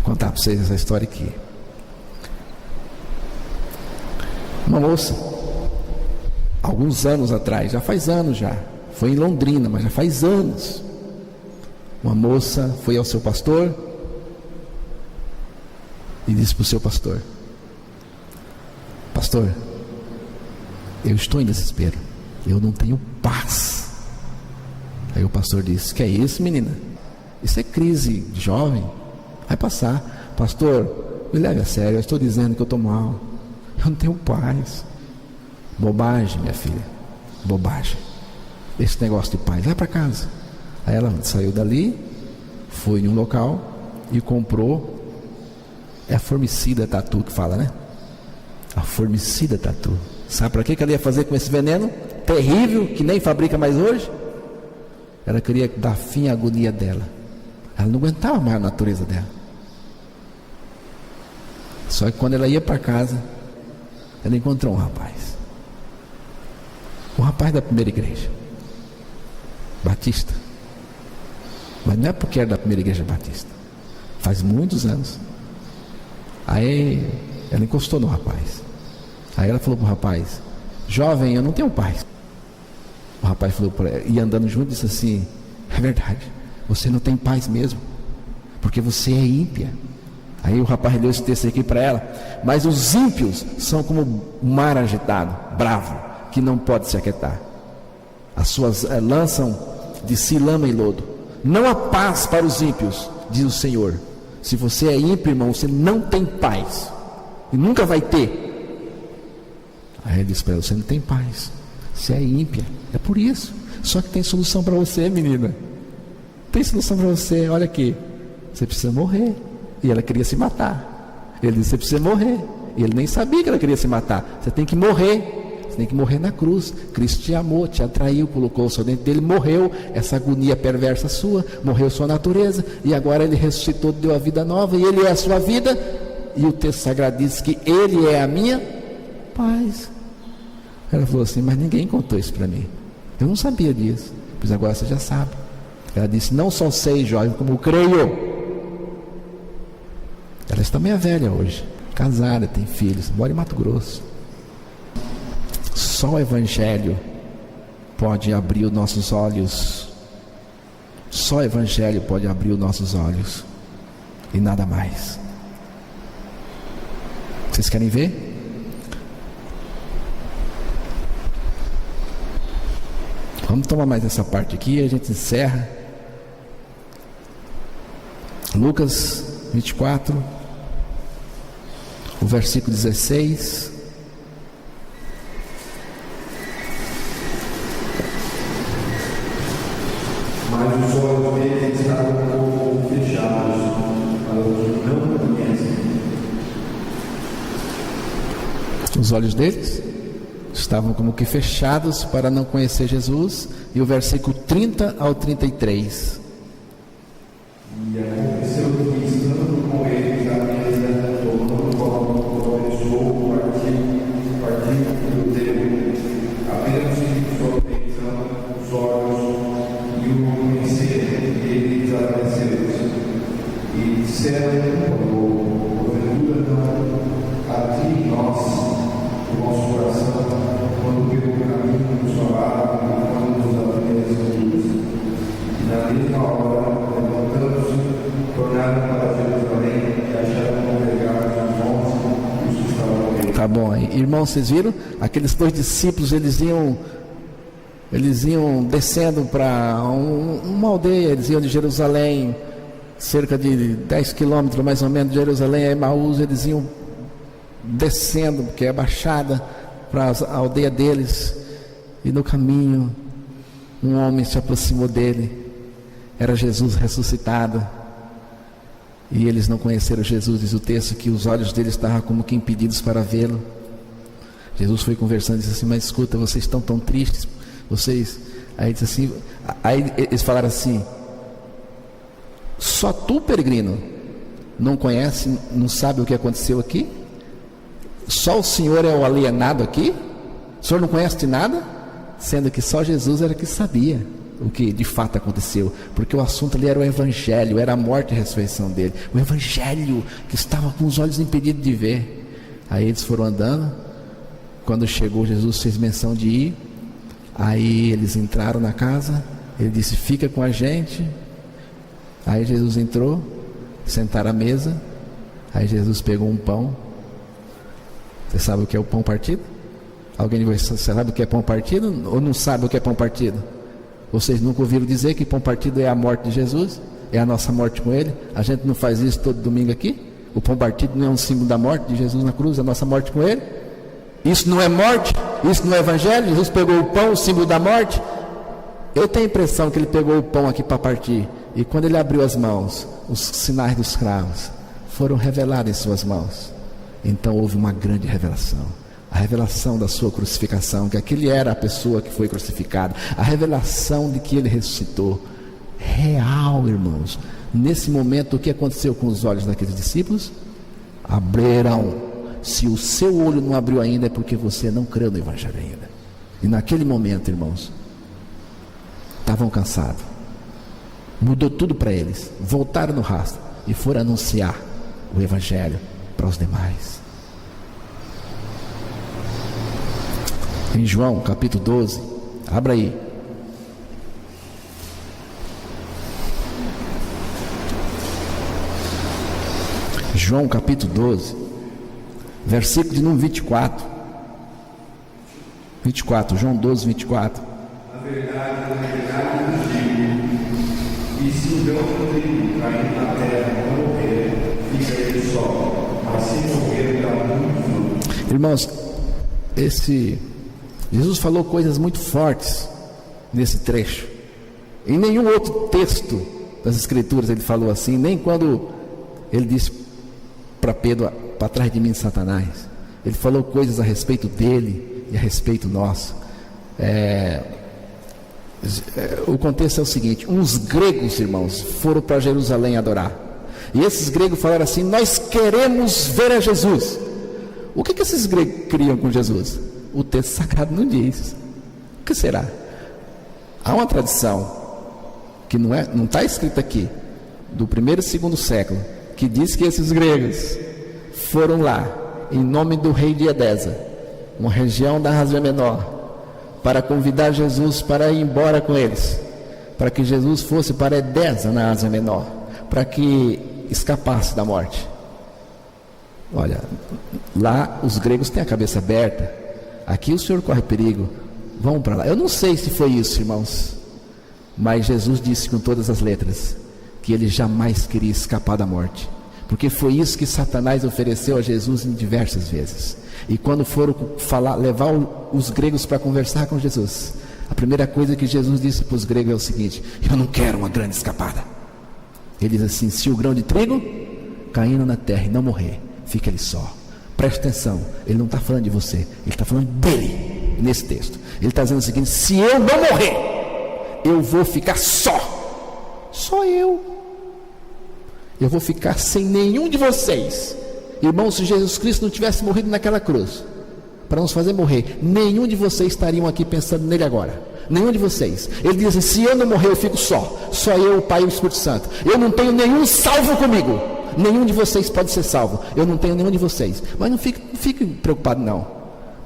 Vou contar para vocês essa história aqui. Uma moça, alguns anos atrás, já faz anos já, foi em Londrina, mas já faz anos, uma moça foi ao seu pastor e disse para o seu pastor: pastor, eu estou em desespero, eu não tenho paz. Aí o pastor disse: que é isso, menina? Isso é crise de jovem, vai passar. Pastor, me leve a sério, eu estou dizendo que eu estou mal, eu não tenho paz. Bobagem, minha filha, bobagem. Esse negócio de paz, vai para casa. Aí ela saiu dali, foi em um local e comprou, é a formicida tatu que fala, né? A formicida tatu. Sabe para que ela ia fazer com esse veneno terrível, que nem fabrica mais hoje? Ela queria dar fim à agonia dela. Ela não aguentava mais a natureza dela. Só que quando ela ia para casa, ela encontrou um rapaz da primeira igreja batista, mas não é porque era da primeira igreja batista, faz muitos anos. Aí ela encostou no rapaz. Aí ela falou para o rapaz: jovem, eu não tenho paz. O rapaz falou para ela, e andando junto, disse assim: é verdade, você não tem paz mesmo, porque você é ímpia. Aí o rapaz leu esse texto aqui para ela: mas os ímpios são como o mar agitado, bravo, que não pode se aquietar. As suas lançam de si lama e lodo. Não há paz para os ímpios, diz o Senhor. Se você é ímpio, irmão, você não tem paz, e nunca vai ter. Aí ele disse para ela: você não tem paz, você é ímpia, é por isso. Só que tem solução para você, menina. Tem solução para você, olha aqui. Você precisa morrer. E ela queria se matar. Ele disse: você precisa morrer. E ele nem sabia que ela queria se matar. Você tem que morrer. Você tem que morrer na cruz. Cristo te amou, te atraiu, colocou o seu dentro dele, morreu essa agonia perversa sua, morreu sua natureza, e agora ele ressuscitou, deu a vida nova, e ele é a sua vida. E o texto sagrado diz que ele é a minha paz. Ela falou assim: mas ninguém contou isso para mim, eu não sabia disso. Pois agora você já sabe. Ela disse: não só sei, jovem, como creio. Ela está meio velha hoje, casada, tem filhos, mora em Mato Grosso. Só o Evangelho pode abrir os nossos olhos. Só o Evangelho pode abrir os nossos olhos, e nada mais. Vocês querem ver? Vamos tomar mais essa parte aqui e a gente encerra. Lucas 24, o versículo 16. Mas os olhos dele estavam fechados para os que não o conhecem. Os olhos deles estavam como que fechados para não conhecer Jesus. E o versículo 30 ao 33. E aconteceu que, estando com eles à mesa, tomando o pão, abençoou, partiu e deu. Apenas que sua atenção, os olhos, e o conheceram, ele desapareceu. E disseram: porventura não atinge nós o nosso coração, quando pelo caminho nos falaram, quando nos apresentamos. E na mesma hora, levantando-se, tornaram para Jerusalém e acharam congregados os 11 e os que estavam com ele. Tá bom aí, irmãos, vocês viram? Aqueles dois discípulos, eles iam descendo para uma aldeia. Eles iam de Jerusalém, cerca de 10 quilômetros mais ou menos de Jerusalém a Emaús. Eles iam descendo, porque é baixada, para a aldeia deles. E no caminho, um homem se aproximou dele. Era Jesus ressuscitado. E eles não conheceram Jesus, diz o texto que os olhos deles estavam como que impedidos para vê-lo. Jesus foi conversando e disse assim: mas escuta, vocês estão tão tristes, vocês... Aí disse assim, aí eles falaram assim: só tu, peregrino, não conhece, não sabe o que aconteceu aqui? Só o Senhor é o alienado aqui? O Senhor não conhece de nada? Sendo que só Jesus era que sabia o que de fato aconteceu, porque o assunto ali era o Evangelho, era a morte e a ressurreição dele, o Evangelho que estava com os olhos impedidos de ver. Aí eles foram andando. Quando chegou, Jesus fez menção de ir. Aí eles entraram na casa, ele disse: fica com a gente. Aí Jesus entrou, sentaram à mesa. Aí Jesus pegou um pão. Você sabe o que é o pão partido? Alguém de vocês sabe o que é pão partido ou não sabe o que é pão partido? Vocês nunca ouviram dizer que pão partido é a morte de Jesus? É a nossa morte com ele? A gente não faz isso todo domingo aqui? O pão partido não é um símbolo da morte de Jesus na cruz, a nossa morte com ele? Isso não é morte? Isso não é evangelho? Jesus pegou o pão, o símbolo da morte? Eu tenho a impressão que ele pegou o pão aqui para partir, e quando ele abriu as mãos, os sinais dos cravos foram revelados em suas mãos. Então houve uma grande revelação, a revelação da sua crucificação, que aquele era a pessoa que foi crucificada, a revelação de que ele ressuscitou. Real, irmãos. Nesse momento, o que aconteceu com os olhos daqueles discípulos? Abriram. Se o seu olho não abriu ainda, é porque você não creu no Evangelho ainda. E naquele momento, irmãos, estavam cansados. Mudou tudo para eles. Voltaram no rastro e foram anunciar o Evangelho para os demais. Em João capítulo 12, abra aí. João capítulo 12, versículo de número 24. 24, João 12, 24. Na verdade vos digo, e se o grão de trigo cair na terra não morrer, fica ele só, mas se morrer, dá muito fruto. Irmãos, Jesus falou coisas muito fortes nesse trecho. Em nenhum outro texto das Escrituras ele falou assim, nem quando ele disse para Pedro: para trás de mim, Satanás. Ele falou coisas a respeito dele e a respeito nosso. O contexto é o seguinte: uns gregos, irmãos, foram para Jerusalém adorar, e esses gregos falaram assim: nós queremos ver a Jesus. O que esses gregos queriam com Jesus? O texto sagrado não diz. O que será? Há uma tradição que não está escrita aqui, do 1º e 2º século, que diz que esses gregos foram lá em nome do rei de Edesa, uma região da Ásia Menor, para convidar Jesus para ir embora com eles, para que Jesus fosse para Edesa, na Ásia Menor, para que escapasse da morte. Olha, lá os gregos têm a cabeça aberta, aqui o Senhor corre perigo, vão para lá. Eu não sei se foi isso, irmãos, mas Jesus disse com todas as letras que ele jamais queria escapar da morte, porque foi isso que Satanás ofereceu a Jesus em diversas vezes. E quando foram levar os gregos para conversar com Jesus, a primeira coisa que Jesus disse para os gregos é o seguinte: eu não quero uma grande escapada. Ele diz assim: se o grão de trigo caindo na terra e não morrer, fica ele só. Preste atenção, ele não está falando de você, ele está falando dele nesse texto. Ele está dizendo o seguinte: se eu não morrer, eu vou ficar só eu vou ficar sem nenhum de vocês. Irmãos, se Jesus Cristo não tivesse morrido naquela cruz para nos fazer morrer, nenhum de vocês estariam aqui pensando nele agora. Nenhum de vocês. Ele diz assim: se eu não morrer, eu fico só eu, o Pai e o Espírito Santo. Eu não tenho nenhum salvo comigo. Nenhum de vocês pode ser salvo. Eu não tenho nenhum de vocês. Mas não fique preocupado não,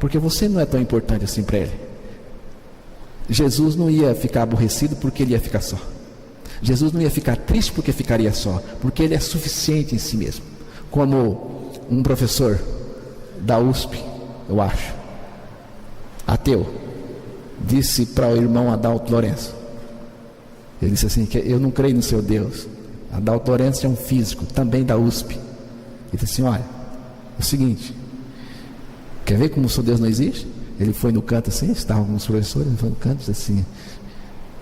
porque você não é tão importante assim para ele. Jesus não ia ficar aborrecido porque ele ia ficar só. Jesus não ia ficar triste porque ficaria só, porque ele é suficiente em si mesmo. Como um professor da USP, eu acho, ateu, disse para o irmão Adalto Lourenço. Ele disse assim: que eu não creio no seu Deus. Adalto Lourenço é um físico, também da USP. Ele disse assim: olha, é o seguinte, quer ver como o seu Deus não existe? Ele foi no canto assim, estavam com os professores, ele foi no canto e disse assim: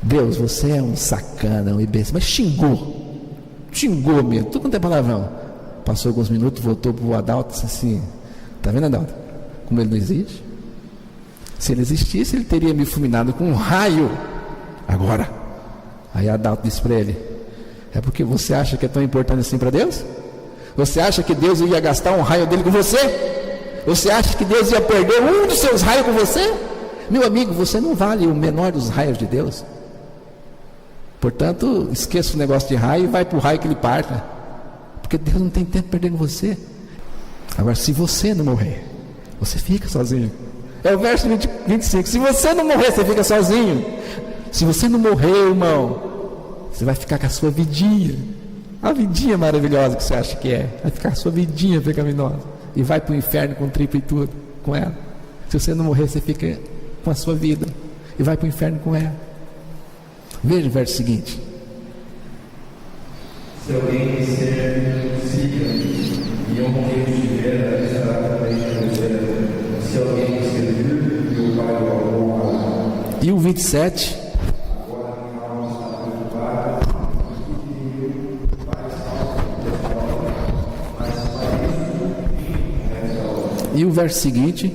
Deus, você é um sacana, um imbecil, mas xingou. xingou mesmo, tudo quanto é palavrão. Passou alguns minutos, voltou para o Adalto e disse assim: tá vendo, Adalto? Como ele não existe? Se ele existisse, ele teria me fulminado com um raio agora. Aí Adalto disse para ele: é porque você acha que é tão importante assim para Deus? Você acha que Deus ia gastar um raio dele com você? Você acha que Deus ia perder um dos seus raios com você? Meu amigo, você não vale o menor dos raios de Deus. Portanto, esqueça o negócio de raio e vai para o raio que ele parta, porque Deus não tem tempo de perder com você. Agora, se você não morrer, você fica sozinho. É o verso 25. Se você não morrer, você fica sozinho. Se você não morrer, irmão, você vai ficar com a sua vidinha, a vidinha maravilhosa que você acha que é. Vai ficar com a sua vidinha pecaminosa e vai para o inferno com tripa e tudo com ela. Se você não morrer, você fica com a sua vida e vai para o inferno com ela. Veja o verso seguinte: se alguém quiser, siga, e onde eu estiver, estará também com você. Se alguém quiser vir, meu Pai o honrará. E o 27. E o verso seguinte: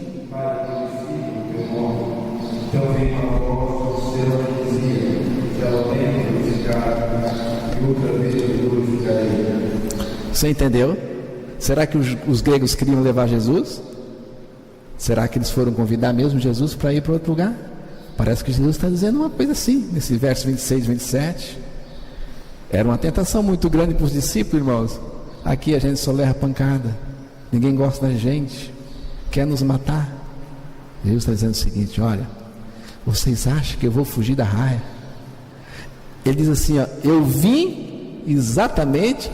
você entendeu? Será que os gregos queriam levar Jesus? Será que eles foram convidar mesmo Jesus para ir para outro lugar? Parece que Jesus está dizendo uma coisa assim, nesse verso 26, 27. Era uma tentação muito grande para os discípulos, irmãos. Aqui a gente só leva pancada, ninguém gosta da gente, quer nos matar. Jesus está dizendo o seguinte: olha, vocês acham que eu vou fugir da raia? Ele diz assim, ó: eu vim exatamente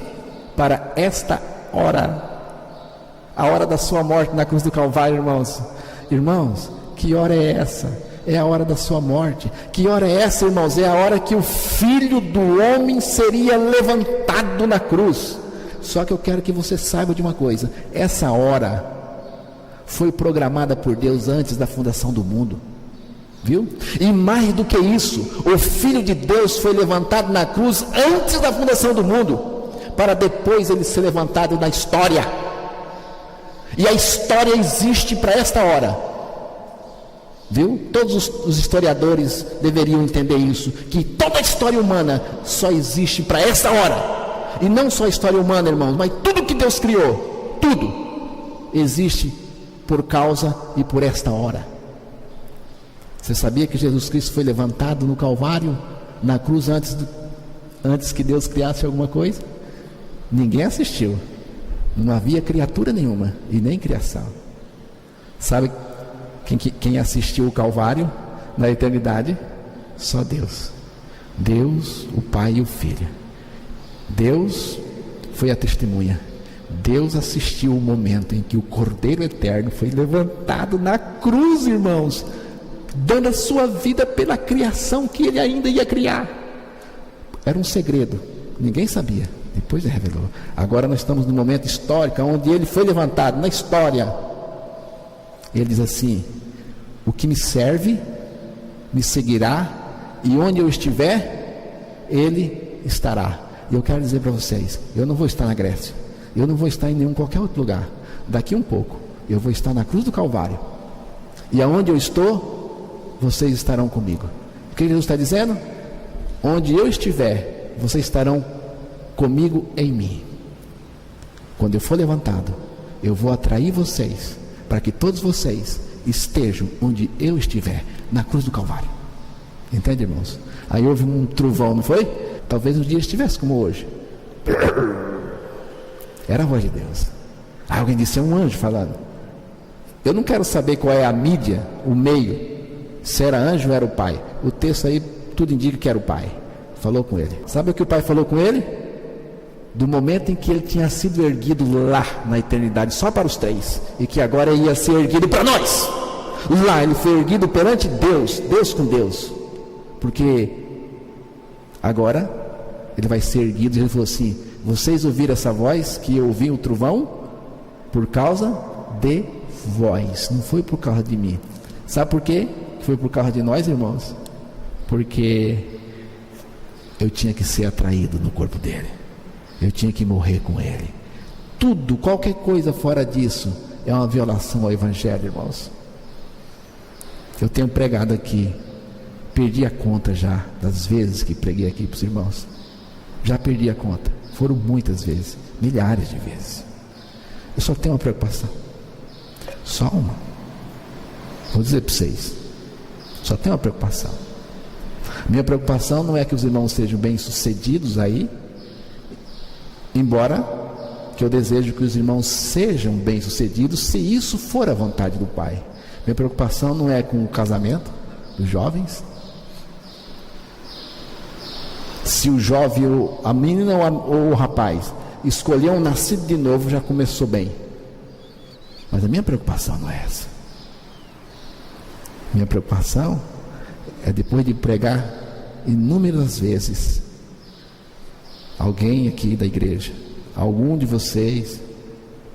para esta hora, a hora da sua morte na cruz do Calvário, irmãos. Irmãos, que hora é essa? É a hora da sua morte. Que hora é essa, irmãos? É a hora que o Filho do Homem seria levantado na cruz. Só que eu quero que você saiba de uma coisa: essa hora foi programada por Deus antes da fundação do mundo. Viu? E mais do que isso, o Filho de Deus foi levantado na cruz antes da fundação do mundo, para depois ele ser levantado na história. E a história existe para esta hora. Viu? Todos os historiadores deveriam entender isso, que toda a história humana só existe para esta hora. E não só a história humana, irmãos, mas tudo que Deus criou, tudo existe por causa e por esta hora. Você sabia que Jesus Cristo foi levantado no Calvário, na cruz, antes que Deus criasse alguma coisa? Ninguém assistiu. Não havia criatura nenhuma e nem criação. Sabe quem assistiu o Calvário na eternidade? Só Deus. Deus, o Pai e o Filho. Deus foi a testemunha. Deus assistiu o momento em que o Cordeiro Eterno foi levantado na cruz, irmãos, dando a sua vida pela criação que ele ainda ia criar. Era um segredo, ninguém sabia, depois ele revelou. Agora nós estamos no momento histórico onde ele foi levantado na história. Ele diz assim: o que me serve me seguirá, e onde eu estiver ele estará. E eu quero dizer para vocês, eu não vou estar na Grécia, eu não vou estar em nenhum qualquer outro lugar. Daqui um pouco eu vou estar na cruz do Calvário, e aonde eu estou, vocês estarão comigo. O que Jesus está dizendo? Onde eu estiver, vocês estarão comigo em mim. Quando eu for levantado, eu vou atrair vocês, para que todos vocês estejam onde eu estiver, na cruz do Calvário. Entende, irmãos? Aí houve um trovão, não foi? Talvez o dia estivesse como hoje. Era a voz de Deus. Aí alguém disse: é um anjo falando. Eu não quero saber qual é a mídia, o meio, se era anjo ou era o pai. O texto aí tudo indica que era o pai. Falou com ele. Sabe o que o pai falou com ele? Do momento em que ele tinha sido erguido lá na eternidade, só para os três, e que agora ia ser erguido para nós. Lá ele foi erguido perante Deus, Deus com Deus, porque agora ele vai ser erguido. E ele falou assim: vocês ouviram essa voz que eu ouvi o trovão? Por causa de vós, não foi por causa de mim. Sabe por quê? Foi por causa de nós, irmãos? Porque eu tinha que ser atraído no corpo dele. eu tinha que morrer com ele. Tudo, qualquer coisa fora disso é uma violação ao Evangelho, irmãos. Eu tenho pregado aqui, perdi a conta já das vezes que preguei aqui para os irmãos. Já perdi a conta, foram muitas vezes, milhares de vezes. Eu só tenho uma preocupação, só uma. Vou dizer para vocês, só tenho uma preocupação. Minha preocupação não é que os irmãos sejam bem-sucedidos aí, embora que eu desejo que os irmãos sejam bem-sucedidos, se isso for a vontade do Pai. Minha preocupação não é com o casamento dos jovens. Se o jovem, a menina ou o rapaz escolher um nascido de novo, já começou bem. Mas a minha preocupação não é essa. Minha preocupação é, depois de pregar inúmeras vezes, alguém aqui da igreja, algum de vocês,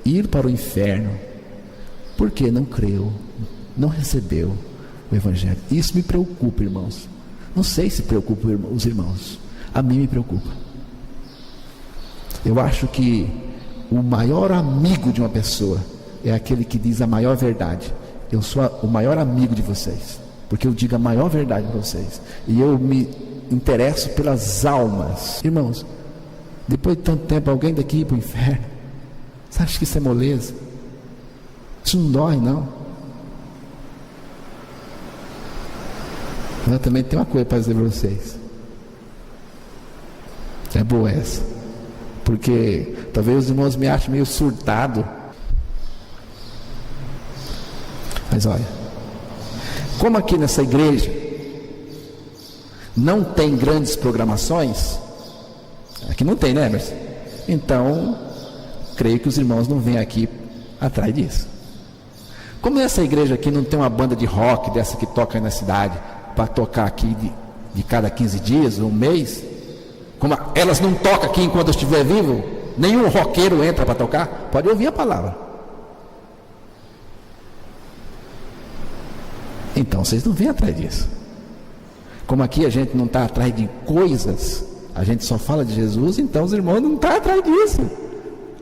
ir para o inferno porque não creu, não recebeu o Evangelho. Isso me preocupa, irmãos. Não sei se preocupa os irmãos. A mim me preocupa. Eu acho que o maior amigo de uma pessoa é aquele que diz a maior verdade. Eu sou o maior amigo de vocês, porque eu digo a maior verdade para vocês, e eu me interesso pelas almas. Irmãos, depois de tanto tempo, alguém daqui ir para o inferno, você acha que isso é moleza? Isso não dói, não. Mas eu também tenho uma coisa para dizer para vocês. É boa essa, porque talvez os irmãos me achem meio surtado, mas olha, como aqui nessa igreja não tem grandes programações, aqui não tem, né, Emerson? Então creio que os irmãos não vêm aqui atrás disso. Como nessa igreja aqui não tem uma banda de rock dessa que toca aí na cidade, para tocar aqui de cada 15 dias ou um mês, como elas não tocam aqui enquanto eu estiver vivo, nenhum roqueiro entra para tocar, pode ouvir a palavra. Então vocês não vêm atrás disso. Como aqui a gente não está atrás de coisas, a gente só fala de Jesus, então os irmãos não estão atrás disso.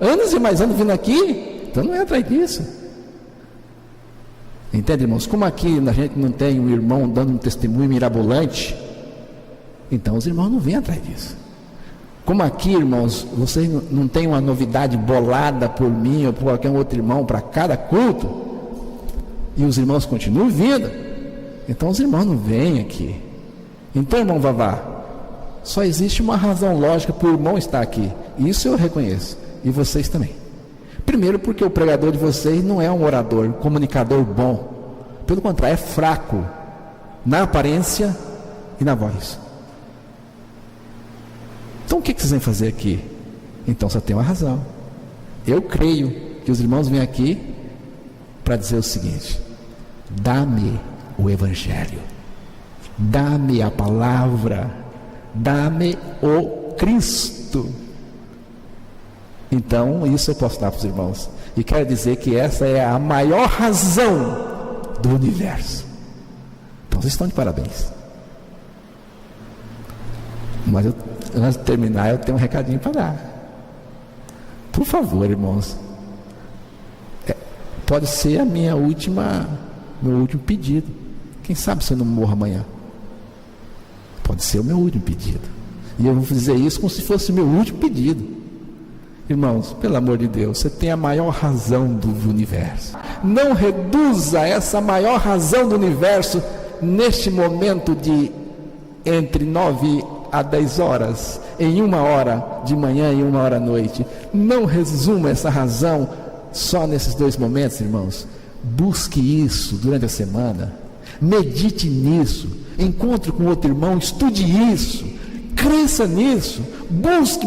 Anos e mais anos vindo aqui, então não é atrás disso. Entende, irmãos? Como aqui a gente não tem um irmão dando um testemunho mirabolante, então os irmãos não vêm atrás disso. Como aqui, irmãos, vocês não têm uma novidade bolada por mim ou por qualquer outro irmão para cada culto, e os irmãos continuam vindo, então os irmãos não vêm aqui. Então, irmão Vavá, só existe uma razão lógica para o irmão estar aqui, e isso eu reconheço, e vocês também. Primeiro, porque o pregador de vocês não é um orador, um comunicador bom, pelo contrário, é fraco na aparência e na voz. Então o que vocês vêm fazer aqui? Então só tem uma razão. Eu creio que os irmãos vêm aqui para dizer o seguinte: dá-me o Evangelho, dá-me a palavra, dá-me o Cristo. Então isso eu posso dar para os irmãos, e quero dizer que essa é a maior razão do universo. Então vocês estão de parabéns. Mas antes de terminar, eu tenho um recadinho para dar. Por favor, irmãos, pode ser a meu último pedido. Quem sabe se eu não morro amanhã? Pode ser o meu último pedido, e eu vou dizer isso como se fosse o meu último pedido. Irmãos, pelo amor de Deus, você tem a maior razão do universo. Não reduza essa maior razão do universo neste momento de entre 9 a 10 horas, em 1 hora de manhã e 1 hora à noite. Não resuma essa razão só nesses 2 momentos, irmãos. Busque isso durante a semana, medite nisso, encontre com outro irmão, estude isso, cresça nisso, busque.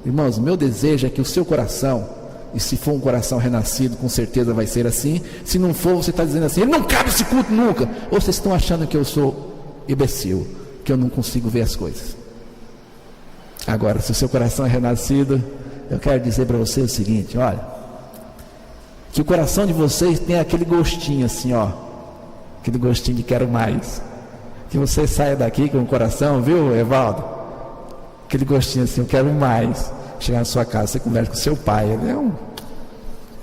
Irmãos, meu desejo é que o seu coração, e se for um coração renascido, com certeza vai ser assim. Se não for, você está dizendo assim: ele não cabe esse culto nunca. Ou vocês estão achando que eu sou imbecil, que eu não consigo ver as coisas. Agora, se o seu coração é renascido, eu quero dizer para você o seguinte: olha, que o coração de vocês tem aquele gostinho assim, ó, aquele gostinho de quero mais, que você saia daqui com o coração, viu, Evaldo? aquele gostinho assim, eu quero mais. Chegar na sua casa, você conversa com seu pai, ele é um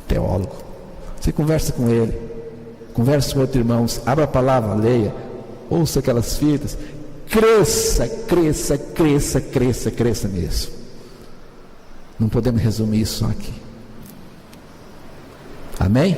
teólogo. Você conversa com ele, conversa com outro irmão, abra a palavra, leia, ouça aquelas fitas, cresça, cresça, cresça, cresça, cresça nisso. Não podemos resumir isso só aqui. Amém?